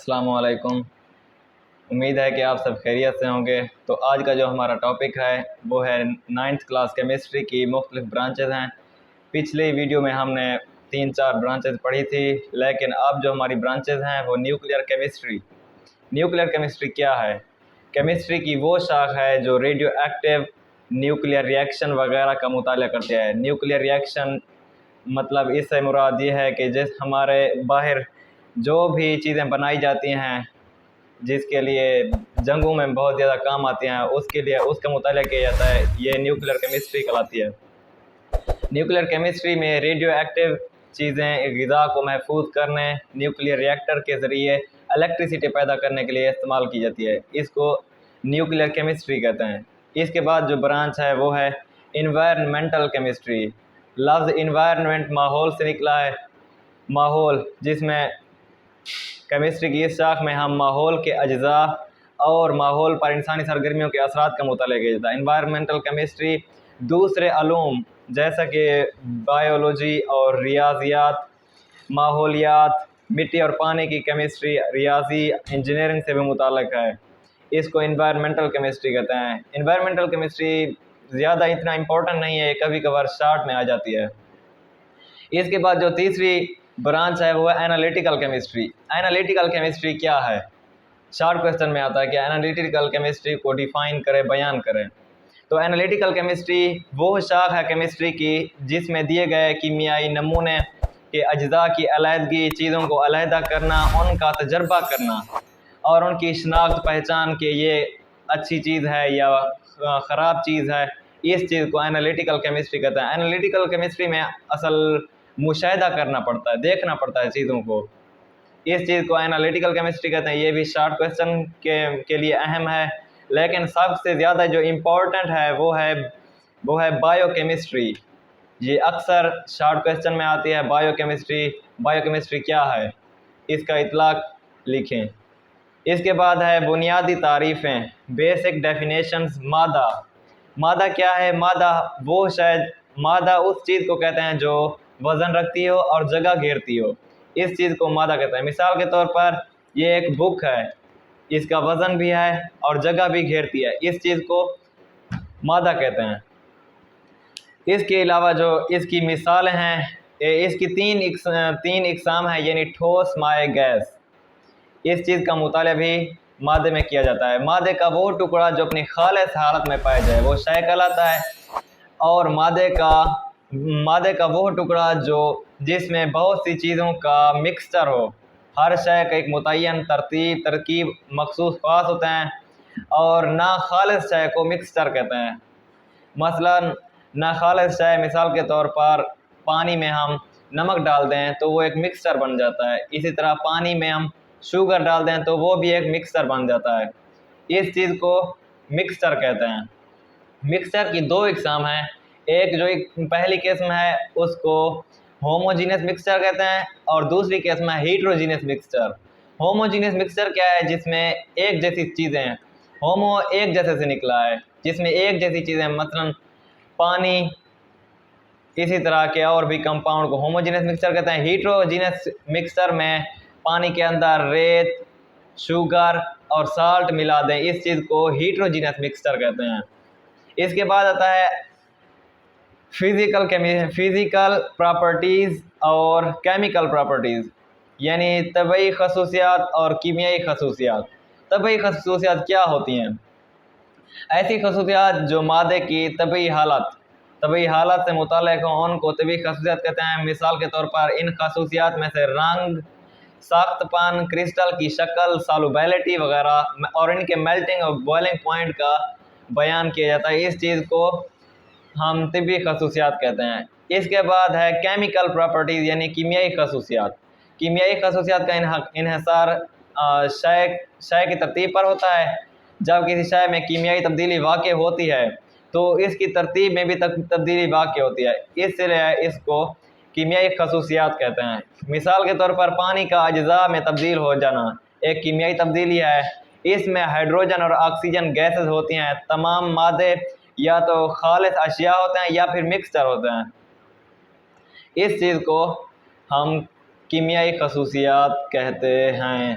السلام علیکم۔ امید ہے کہ آپ سب خیریت سے ہوں گے۔ تو آج کا جو ہمارا ٹاپک ہے وہ ہے 9th کلاس کیمسٹری کی مختلف برانچز ہیں۔ پچھلی ویڈیو میں ہم نے 3-4 برانچز پڑھی تھی، لیکن اب جو ہماری برانچز ہیں وہ نیوکلیئر کیمسٹری۔ نیوکلیئر کیمسٹری کیا ہے؟ کیمسٹری کی وہ شاخ ہے جو ریڈیو ایکٹیو نیوکلیئر ریئیکشن وغیرہ کا مطالعہ کرتے ہیں۔ نیوکلیئر ریئیکشن مطلب اس سے مراد یہ ہے کہ جس ہمارے باہر جو بھی چیزیں بنائی جاتی ہیں جس کے لیے جنگوں میں بہت زیادہ کام آتی ہیں، اس کے لیے اس کا مطالعہ کیا جاتا ہے، یہ نیوکلیئر کیمسٹری کہلاتی ہے۔ نیوکلیئر کیمسٹری میں ریڈیو ایکٹیو چیزیں غذا کو محفوظ کرنے، نیوکلیئر ریئیکٹر کے ذریعے الیکٹریسٹی پیدا کرنے کے لیے استعمال کی جاتی ہے۔ اس کو نیوکلیئر کیمسٹری کہتے ہیں۔ اس کے بعد جو برانچ ہے وہ ہے انوائرمنٹل کیمسٹری۔ لفظ انوائرمنٹ ماحول سے نکلا ہے، ماحول، جس میں کیمسٹری کی اس شاخ میں ہم ماحول کے اجزاء اور ماحول پر انسانی سرگرمیوں کے اثرات کا مطالعہ کیا جاتا ہے۔ انوائرمنٹل کیمسٹری دوسرے علوم جیسا کہ بائیولوجی اور ریاضیات، ماحولیات، مٹی اور پانی کی کیمسٹری، ریاضی، انجینئرنگ سے بھی متعلق ہے۔ اس کو انوائرمنٹل کیمسٹری کہتے ہیں۔ انوائرمنٹل کیمسٹری زیادہ اتنا امپورٹنٹ نہیں ہے، کبھی کبھار شارٹ میں آ جاتی ہے۔ اس کے بعد جو تیسری برانچ ہے وہ ہے انالیٹیکل کیمسٹری۔ انالیٹیکل کیمسٹری کیا ہے؟ شارٹ کویسچن میں آتا ہے کہ انالیٹیکل کیمسٹری کو ڈیفائن کرے، بیان کریں۔ تو انالیٹیکل کیمسٹری وہ شاخ ہے کیمسٹری کی جس میں دیے گئے کیمیائی نمونے کے اجزاء کی علیحدگی، چیزوں کو علیحدہ کرنا، ان کا تجربہ کرنا اور ان کی شناخت، پہچان کہ یہ اچھی چیز ہے یا خراب چیز ہے، اس چیز کو انالیٹیکل کیمسٹری کہتے ہیں۔ انالیٹیکل کیمسٹری میں اصل مشاہدہ کرنا پڑتا ہے، دیکھنا پڑتا ہے چیزوں کو، اس چیز کو انالیٹیکل کیمسٹری کہتے ہیں۔ یہ بھی شارٹ کویسچن کے لیے اہم ہے، لیکن سب سے زیادہ جو امپورٹنٹ ہے وہ ہے بائیو کیمسٹری۔ یہ اکثر شارٹ کویسچن میں آتی ہے بائیو کیمسٹری۔ بائیو کیمسٹری کیا ہے؟ اس کا اطلاق لکھیں۔ اس کے بعد ہے بنیادی تعریفیں، بیسک ڈیفینیشنز۔ مادہ، مادہ کیا ہے؟ مادہ اس چیز کو کہتے ہیں جو وزن رکھتی ہو اور جگہ گھیرتی ہو، اس چیز کو مادہ کہتے ہیں۔ مثال کے طور پر یہ ایک بک ہے، اس کا وزن بھی ہے اور جگہ بھی گھیرتی ہے، اس چیز کو مادہ کہتے ہیں۔ اس کے علاوہ جو اس کی مثالیں ہیں، اس کی تین اقسام ہیں، یعنی ٹھوس، مائع، گیس۔ اس چیز کا مطالعہ بھی مادے میں کیا جاتا ہے۔ مادے کا وہ ٹکڑا جو اپنی خالص حالت میں پایا جائے وہ شے کہلاتا ہے، اور مادے کا وہ ٹکڑا جس میں بہت سی چیزوں کا مکسچر ہو، ہر شے کا ایک متعین ترکیب مخصوص خاص ہوتے ہیں، اور ناخالص شے کو مکسچر کہتے ہیں۔ مثلا ناخالص شے، مثال کے طور پر پانی میں ہم نمک ڈال دیں تو وہ ایک مکسچر بن جاتا ہے، اسی طرح پانی میں ہم شوگر ڈال دیں تو وہ بھی ایک مکسچر بن جاتا ہے، اس چیز کو مکسچر کہتے ہیں۔ مکسچر کی دو اقسام ہیں، ایک پہلی قسم ہے اس کو ہوموجینس مکسچر کہتے ہیں، اور دوسری قسم ہے ہیٹروجینس مکسچر۔ ہوموجینس مکسچر کیا ہے؟ جس میں ایک جیسی چیزیں ہیں، ہومو ایک جیسے سے نکلا ہے، جس میں ایک جیسی چیزیں، مثلا پانی، اسی طرح کے اور بھی کمپاؤنڈ کو ہوموجینس مکسچر کہتے ہیں۔ ہیٹروجینس مکسچر میں پانی کے اندر ریت، شوگر اور سالٹ ملا دیں، اس چیز کو ہیٹروجینس مکسچر کہتے ہیں۔ اس کے بعد آتا ہے فزیکل پراپرٹیز اور کیمیکل پراپرٹیز، یعنی طبعی خصوصیات اور کیمیائی خصوصیات۔ طبعی خصوصیات کیا ہوتی ہیں؟ ایسی خصوصیات جو مادے کی طبعی حالت سے متعلق ہوں، ان کو طبعی خصوصیات کہتے ہیں۔ مثال کے طور پر ان خصوصیات میں سے رنگ، ساخت پن، کرسٹل کی شکل، سالوبیلٹی وغیرہ اور ان کے میلٹنگ اور بوائلنگ پوائنٹ کا بیان کیا جاتا ہے، اس چیز کو ہم طبعی خصوصیات کہتے ہیں۔ اس کے بعد ہے کیمیکل پراپرٹیز، یعنی کیمیائی خصوصیات۔ کیمیائی خصوصیات کا انحصار شے کی ترتیب پر ہوتا ہے۔ جب کسی شے میں کیمیائی تبدیلی واقع ہوتی ہے تو اس کی ترتیب میں بھی تبدیلی واقع ہوتی ہے، اس لیے اس کو کیمیائی خصوصیات کہتے ہیں۔ مثال کے طور پر پانی کا اجزاء میں تبدیل ہو جانا ایک کیمیائی تبدیلی ہے، اس میں ہائیڈروجن اور آکسیجن گیسز ہوتی ہیں۔ تمام مادے یا تو خالص اشیاء ہوتے ہیں یا پھر مکسچر ہوتے ہیں، اس چیز کو ہم کیمیائی خصوصیات کہتے ہیں۔